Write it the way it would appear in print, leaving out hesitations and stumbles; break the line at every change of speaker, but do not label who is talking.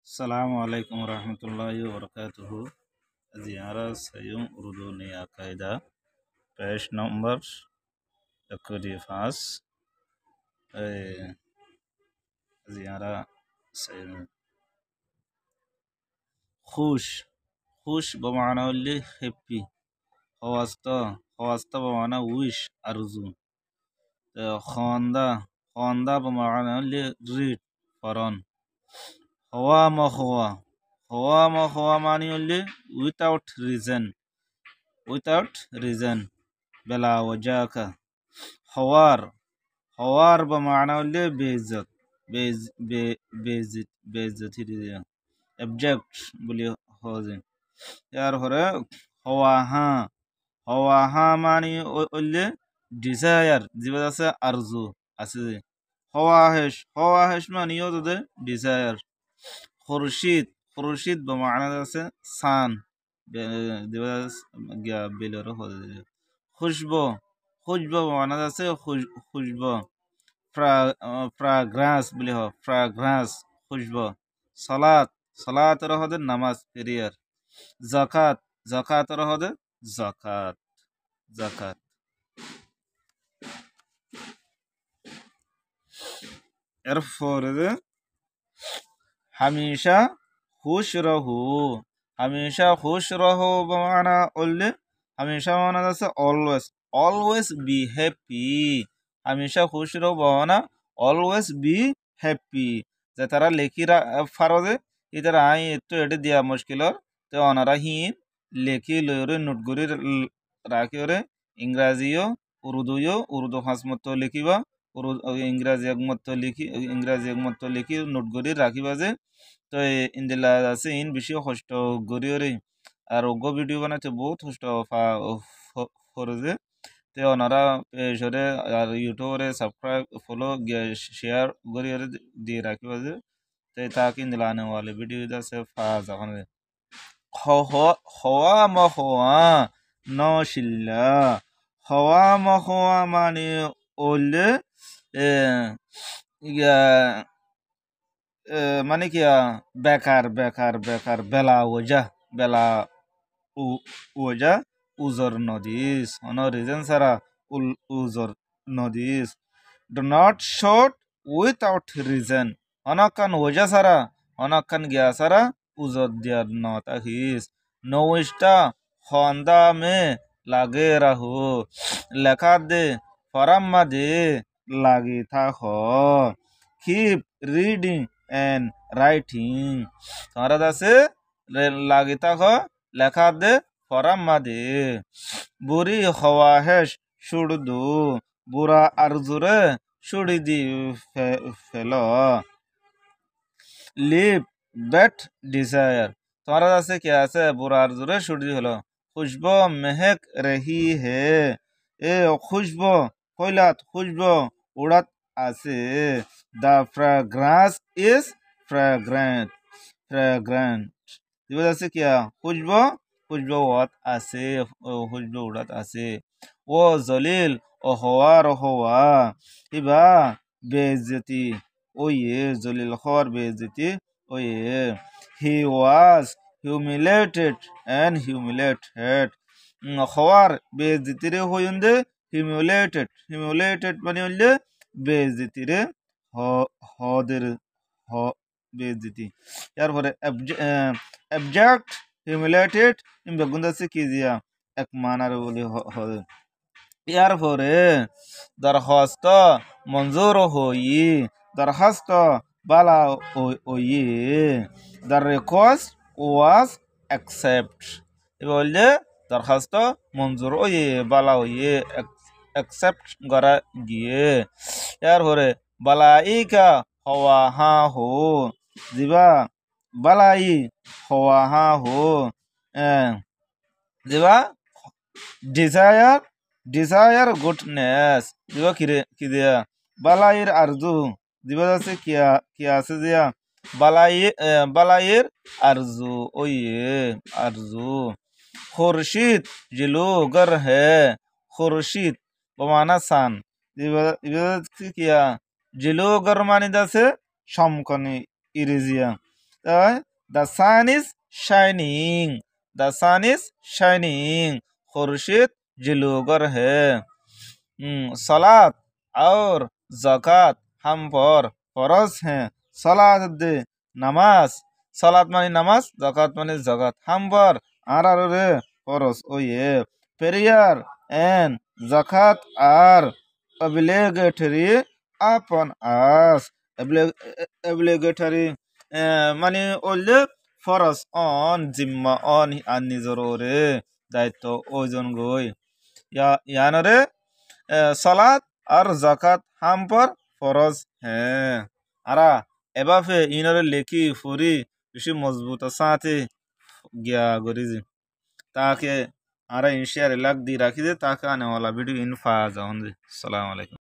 Assalamualaikum warahmatullahi wabarakatuh. Ziara Sayum Urdu Nia Qaida. Page number Akudi Fas. Ziara Sayum. खुश खुश बमाना वाले happy खवास्ता बमाना wish arzu خاندا خاندا बमाना वाले read Ferran हवा ma हवा मानी वाले without reason بلا وجاك حوار حوار بمعنى اللي बेइज्जत ही दिया object बोलिए होजे यार हो रहा हवा मानी ओले desire जीवन से आरज़ू ऐसे हवा है मानी यो तो दे desire खुर्शीद बमाना से सान जीवन क्या बिलर होजे खुशबो बमाना से खुशबो fragrance বলি হ fragrance খুশবো সালাত রহদে নামাজ প্রেয়ার জাকাত রহদে জাকাত এরপরে হামেশা খুশ রহো বানা বললে হামেশা মানা আছে অলওয়েজ বি হ্যাপি হামেশা খুশ রহো বানা অলওয়েজ বি হ্যাপি যে তারা লেখি ফারদে ইতারা আই একটু এটি দিয়া মুশকিলর তো অনারা হিন লেখি লয়রে নোটগুরি রাখি ওরে ইংরাজিও উর্দু হাসমত লিখিবা ইংরাজি একমত লিখি নোটগুরি রাখিবা যে তো ইন্দিলা আছে ইন বেশি কষ্ট গরি ওরে আর ওগো ভিডিও বানাতে বহুত কষ্ট করে যে তে ওনারা পেজরে আর ইউটিউবে সাবস্ক্রাইব ফলো শেয়ার গরি ওরে দিয়ে রাখিবা যে তে তাকে ইন্দিলা আনে वाले ভিডিও আছে ফাজ এখন হওয়া নশিল্লা হওয়া মানে ওলে ইয়া মানে কি বেকার বেলা ওজা উজর নদিস অন রিজন সারা উজর নদিস do not shoot without reason অনকান ওজা সারা অনকান গিয়া সারা উজর দিয়ার নট আহিস নৌষ্টা খন্দা মে লাগে রাহু লেখা দে ফরাম্মা দে লাগি থাক কিপ রিডিং and writing তোমার আছে লাগি থাক লেখা দে ফরাম্মা দে বুড়ি হওয়া হেস সুড়দু বুড়া আরজুরে সুড়ি দি ফেল লিভ বেট ডিজায়ার তোমার আছে কি আছে বুড়া আরজুরে সুড়ি দি হলো খুশবো মেহেক রহি হে এ খুশবো কইলাত খুশবো উড়াত আছে the fragrance is fragrant এবার আছে কি খুশবো ওয়াত আছে খুশবো উড়াত আছে ও জলিল ও হওয়া ইবা বেইজ্জতি ও জলিল হওয়ার বেইজ্জতি ও he was humiliated and humiliated হওয়ার বেইজ্জতিরে হইন্দে humiliated মানে হইলে বেইজ্জতিরে হদের বেইজ্জতি এরপরে abject humiliated বেগুন আছে কি দিয়া এক মানার বলি হবে এরপরে দরখাস্ত মঞ্জুর হই দরখাস্ত বালা ওই দ্য রিকোয়েস্ট ওয়াজ অ্যাকসেপ্ট এবার বললে দরখাস্ত মঞ্জুর ওই বালা ওই অ্যাকসেপ্ট করা গিয়ে এরপরে বালাইকা হওয়া হা হো দিবা বালাই হওয়া হা হো দিবা ডিজায়ার গুডনেস দিবা কি দিয়া বালাইয়ের আরজু দিবা আছে কি আছে দিয়া বালাইয়ের আরজু ওই আরজু খুরশিদ জিলুগর হে খুরশিদ বমানা সান দিবা কিয়া জিলুগর মানে দাসে সমকনি ইরিজিয়া the sun is shining, the sun is shining, खुर्शीद जिलूगर है। सलात और ज़कात हम पर फरज हैं। सलात दे नमाज, सलात मानी नमाज, ज़कात मानी ज़कात हम पर आरारे फरज ओ ये prayer and zakat are obligatory upon us। obligatory মানে হলে ফরজ অন জিম্মা অন আর নিজের ওরে দায়িত্ব ওজন গই ইয়ানরে সলাত আর জাকাত হাম পর ফরজ হ্যাঁ আরা এবাফে ইনরে লেখি ফুরি বেশি মজবুত সাথে গিয়া গরিজি তাকে আরা ইনশিয়ার লাগ দি রাখি দে তাকে আনে ওয়ালা ভিডিও ইনফা যাওন দে। আসসালামু আলাইকুম।